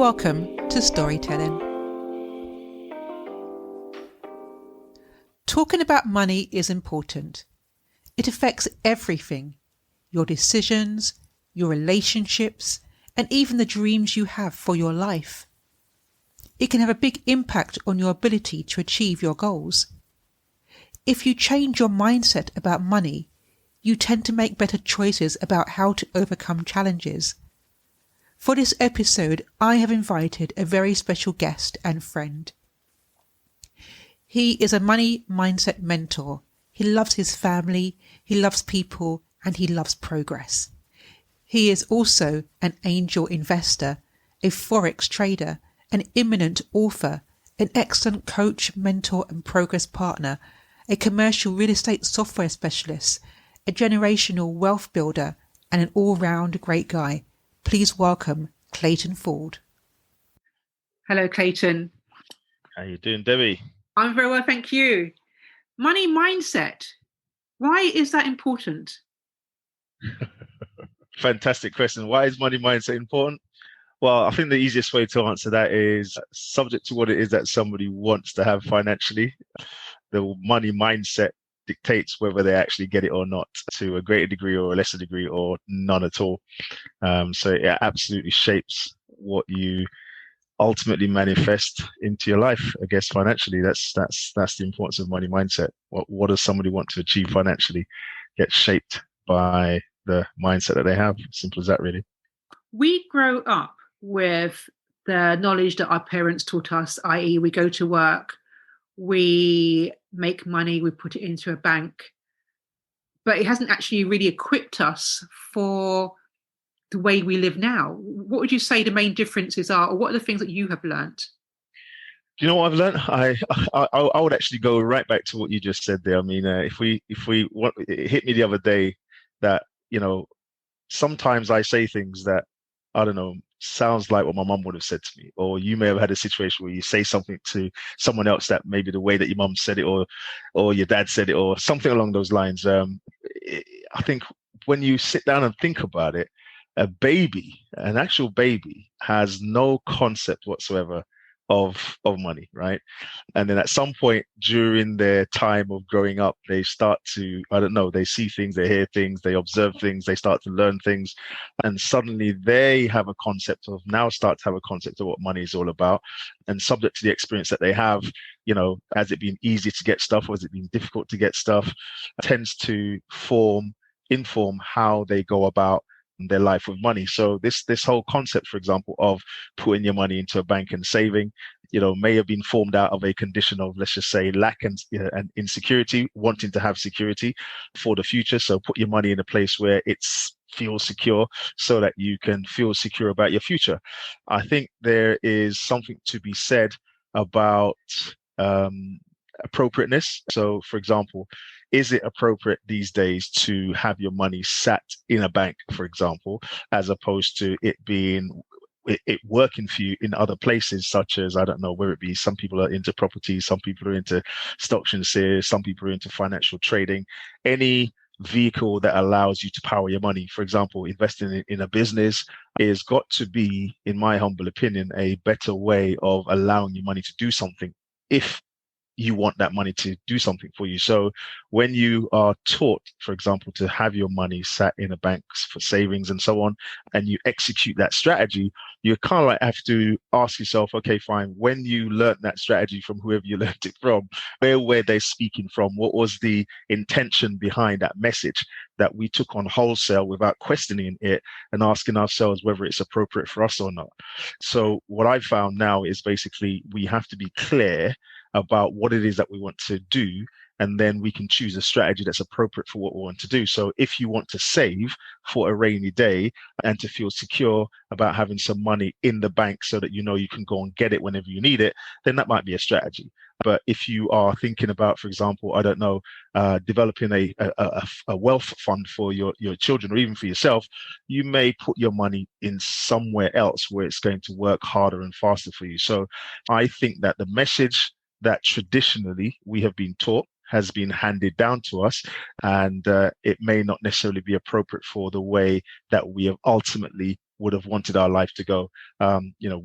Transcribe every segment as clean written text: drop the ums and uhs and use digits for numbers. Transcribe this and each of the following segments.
welcome to Storytelling. Talking about money is important. It affects everything, your decisions, your relationships, and even the dreams you have for your life. It can have a big impact on your ability to achieve your goals. If you change your mindset about money, you tend to make better choices about how to overcome challenges. For this episode, I have invited a very special guest and friend. He is a money mindset mentor. He loves his family, he loves people, and he loves progress. He is also an angel investor, a forex trader, an eminent author, an excellent coach, mentor, and progress partner, a commercial real estate software specialist, a generational wealth builder, and an all-round great guy. Please welcome Clayton Ford. Hello, Clayton. How you doing, Debbie? I'm very well, thank you. Money mindset. Why is that important? Fantastic question. Why is money mindset important? Well, I think the easiest way to answer that is subject to what it is that somebody wants to have financially. The money mindset dictates whether they actually get it or not, to a greater degree or a lesser degree or none at all. So it absolutely shapes what you ultimately manifest into your life. I guess financially, that's the importance of money mindset. What does somebody want to achieve financially gets shaped by the mindset that they have. Simple as that, really. We grow up with the knowledge that our parents taught us, i.e. we go to work, we make money, we put it into a bank, but it hasn't actually really equipped us for the way we live now. What would you say the main differences are, or what are the things that you have learned? Do you know what I've learned? I would actually go right back to what you just said there. I mean, if we want, it hit me the other day that, sometimes I say things that, I don't know, sounds like what my mum would have said to me, or you may have had a situation where you say something to someone else that maybe the way that your mum said it, or your dad said it, or something along those lines. I think when you sit down and think about it, an actual baby has no concept whatsoever of money, right? And then at some point during their time of growing up, they start to, they see things, they hear things, they observe things, they start to learn things, and suddenly they start to have a concept of what money is all about. And subject to the experience that they have, has it been easy to get stuff, or has it been difficult to get stuff, tends to inform how they go about their life with money. So this whole concept, for example, of putting your money into a bank and saving, may have been formed out of a condition of, let's just say, lack and insecurity, wanting to have security for the future. So put your money in a place where it's feels secure, so that you can feel secure about your future. I think there is something to be said about appropriateness. So, for example, is it appropriate these days to have your money sat in a bank, for example, as opposed to it working for you in other places, such as, I don't know, where it be, some people are into property, some people are into stocks and shares, some people are into financial trading, any vehicle that allows you to power your money. For example, investing in a business is got to be, in my humble opinion, a better way of allowing your money to do something, if you want that money to do something for you. So when you are taught, for example, to have your money sat in a bank for savings and so on, and you execute that strategy, you kind of like have to ask yourself, okay, fine, when you learned that strategy from whoever you learned it from, where were they speaking from? What was the intention behind that message that we took on wholesale without questioning it and asking ourselves whether it's appropriate for us or not? So what I've found now is basically we have to be clear about what it is that we want to do, and then we can choose a strategy that's appropriate for what we want to do. So if you want to save for a rainy day and to feel secure about having some money in the bank so that you can go and get it whenever you need it, then that might be a strategy. But if you are thinking about, for example, developing a wealth fund for your children, or even for yourself, you may put your money in somewhere else where it's going to work harder and faster for you. So I think that the message that traditionally we have been taught has been handed down to us, and it may not necessarily be appropriate for the way that we have ultimately would have wanted our life to go. You know,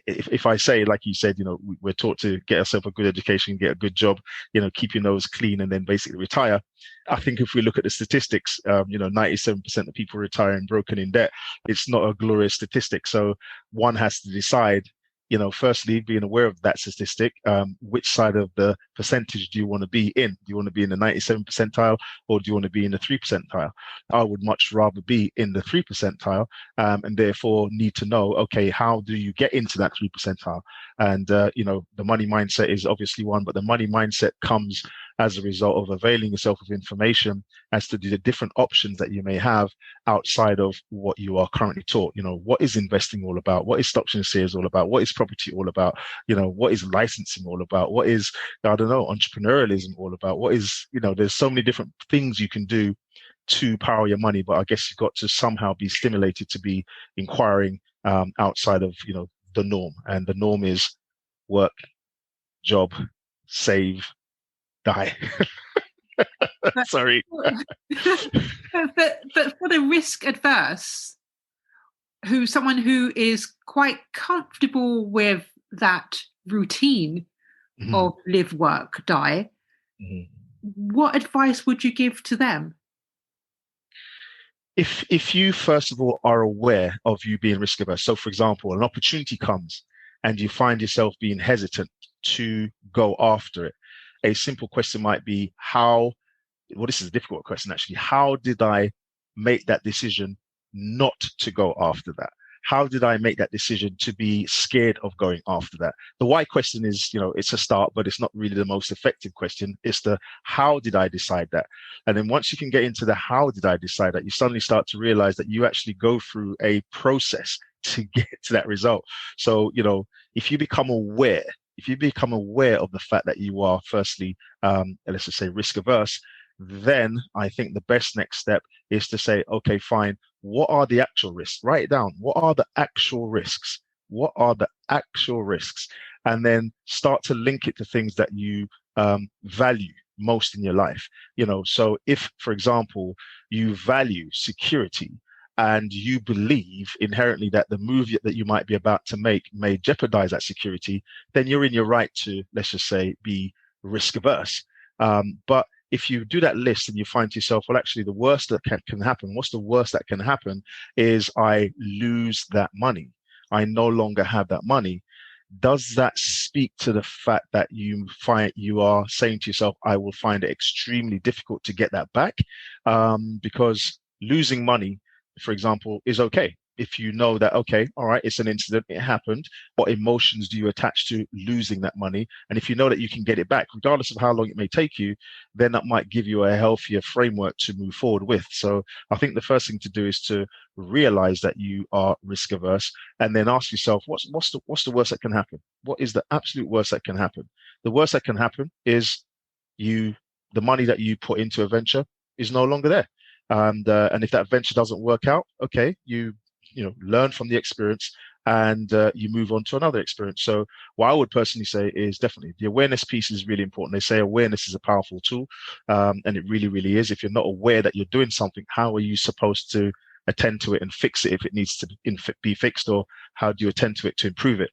if I say, like you said, you know, we're taught to get ourselves a good education, get a good job, you know, keep your nose clean, and then basically retire. I think if we look at the statistics, you know, 97% of people retiring broken in debt. It's not a glorious statistic. So one has to decide, you know, firstly, being aware of that statistic, which side of the percentage do you want to be in? Do you want to be in the 97 percentile, or do you want to be in the 3 percentile? I would much rather be in the 3 percentile, and therefore need to know, okay, how do you get into that 3 percentile? And, you know, the money mindset is obviously one, but the money mindset comes as a result of availing yourself of information as to the different options that you may have outside of what you are currently taught. You know, what is investing all about? What is stocks and shares all about? What is property all about? You know, what is licensing all about? What is, I don't know, entrepreneurialism all about? What is, you know, there's so many different things you can do to power your money, but I guess you've got to somehow be stimulated to be inquiring outside of, you know, the norm. And the norm is work, job, save, die. But, Sorry. but for the risk adverse, someone who is quite comfortable with that routine of live, work, die, what advice would you give to them? If you first of all are aware of you being risk averse, so for example, an opportunity comes and you find yourself being hesitant to go after it, a simple question might be well, this is a difficult question actually. How did I make that decision not to go after that? How did I make that decision to be scared of going after that? The why question is, you know, it's a start, but it's not really the most effective question. It's the how did I decide that? And then once you can get into the how did I decide that, you suddenly start to realize that you actually go through a process to get to that result. So, you know, if you become aware of the fact that you are firstly, let's just say risk averse, then I think the best next step is to say, okay, fine. What are the actual risks? Write it down. What are the actual risks? What are the actual risks? And then start to link it to things that you value most in your life. You know, so if, for example, you value security and you believe inherently that the move that you might be about to make may jeopardize that security, then you're in your right to, let's just say, be risk averse. But if you do that list and you find to yourself, well, actually, the worst that can happen, what's the worst that can happen is I lose that money. I no longer have that money. Does that speak to the fact that you are saying to yourself, I will find it extremely difficult to get that back? Because losing money, for example, is okay. If you know that, okay, all right, it's an incident, it happened, what emotions do you attach to losing that money? And if you know that you can get it back, regardless of how long it may take you, then that might give you a healthier framework to move forward with. So I think the first thing to do is to realize that you are risk averse, and then ask yourself, what's the worst that can happen? What is the absolute worst that can happen? The worst that can happen is the money that you put into a venture is no longer there. And if that venture doesn't work out, okay, you learn from the experience and you move on to another experience. So what I would personally say is definitely the awareness piece is really important. They say awareness is a powerful tool, and it really, really is. If you're not aware that you're doing something, how are you supposed to attend to it and fix it if it needs to be fixed, or how do you attend to it to improve it?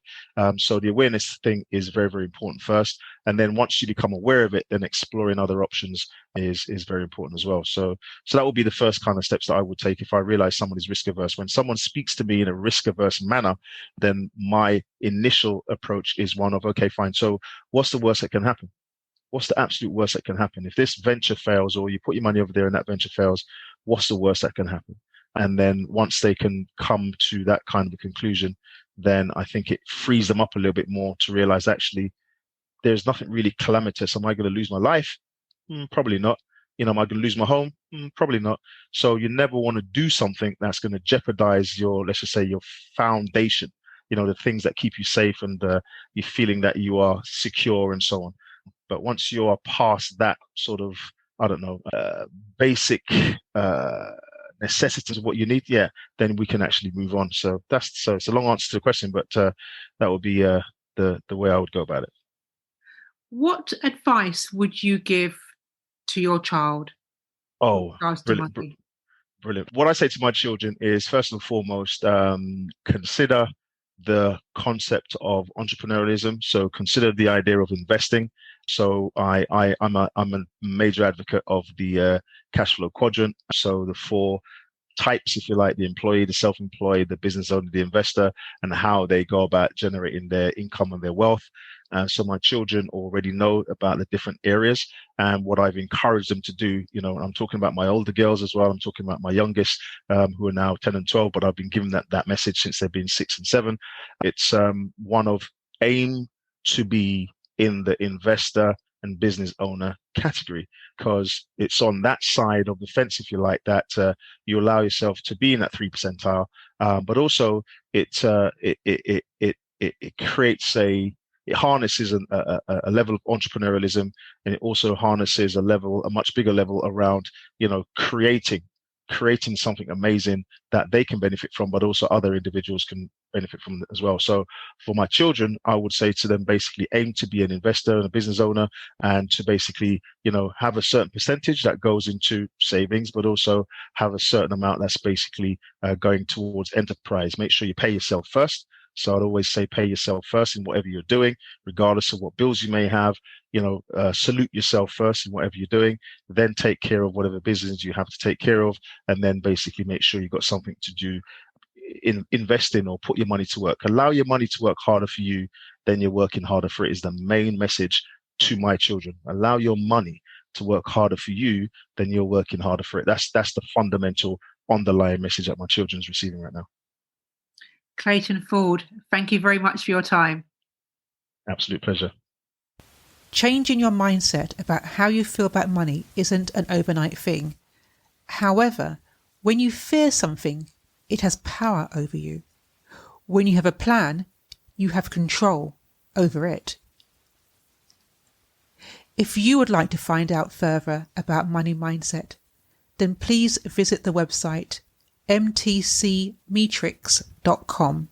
So the awareness thing is very, very important first. And then once you become aware of it, then exploring other options is very important as well. So that would be the first kind of steps that I would take if I realize someone is risk averse. When someone speaks to me in a risk averse manner, then my initial approach is one of, okay, fine. So what's the worst that can happen? What's the absolute worst that can happen? If this venture fails, or you put your money over there and that venture fails, what's the worst that can happen? And then once they can come to that kind of a conclusion, then I think it frees them up a little bit more to realize actually there's nothing really calamitous. Am I going to lose my life? Probably not. Am I going to lose my home? Probably not. So you never want to do something that's going to jeopardize your, let's just say, your foundation, the things that keep you safe and you feeling that you are secure and so on. But once you are past that sort of, I don't know, basic necessities of what you need, then we can actually move on. So it's a long answer to the question, but that would be the way I would go about it. What advice would you give to your child? Oh, Brilliant. What I say to my children is, first and foremost, consider the concept of entrepreneurialism. So consider the idea of investing. So I'm a major advocate of the cash flow quadrant. So the four types, if you like: the employee, the self-employed, the business owner, the investor, and how they go about generating their income and their wealth. So my children already know about the different areas, and what I've encouraged them to do, I'm talking about my older girls as well. I'm talking about my youngest, who are now 10 and 12, but I've been giving that message since they've been 6 and 7. It's one of aim to be in the investor and business owner category, because it's on that side of the fence, if you like, that you allow yourself to be in that 3 percentile, but also it creates it harnesses a level of entrepreneurialism, and it also harnesses a much bigger level around, creating something amazing that they can benefit from, but also other individuals can benefit from as well. So for my children, I would say to them, basically aim to be an investor and a business owner, and to basically, have a certain percentage that goes into savings, but also have a certain amount that's basically going towards enterprise. Make sure you pay yourself first. So I'd always say pay yourself first in whatever you're doing, regardless of what bills you may have. Salute yourself first in whatever you're doing, then take care of whatever business you have to take care of, and then basically make sure you've got something to do, invest in, or put your money to work. Allow your money to work harder for you than you're working harder for it, is the main message to my children. Allow your money to work harder for you than you're working harder for it. That's the fundamental underlying message that my children's receiving right now. Clayton Ford, thank you very much for your time. Absolute pleasure. Changing your mindset about how you feel about money isn't an overnight thing. However, when you fear something, it has power over you. When you have a plan, you have control over it. If you would like to find out further about money mindset, then please visit the website mtcmetrics.com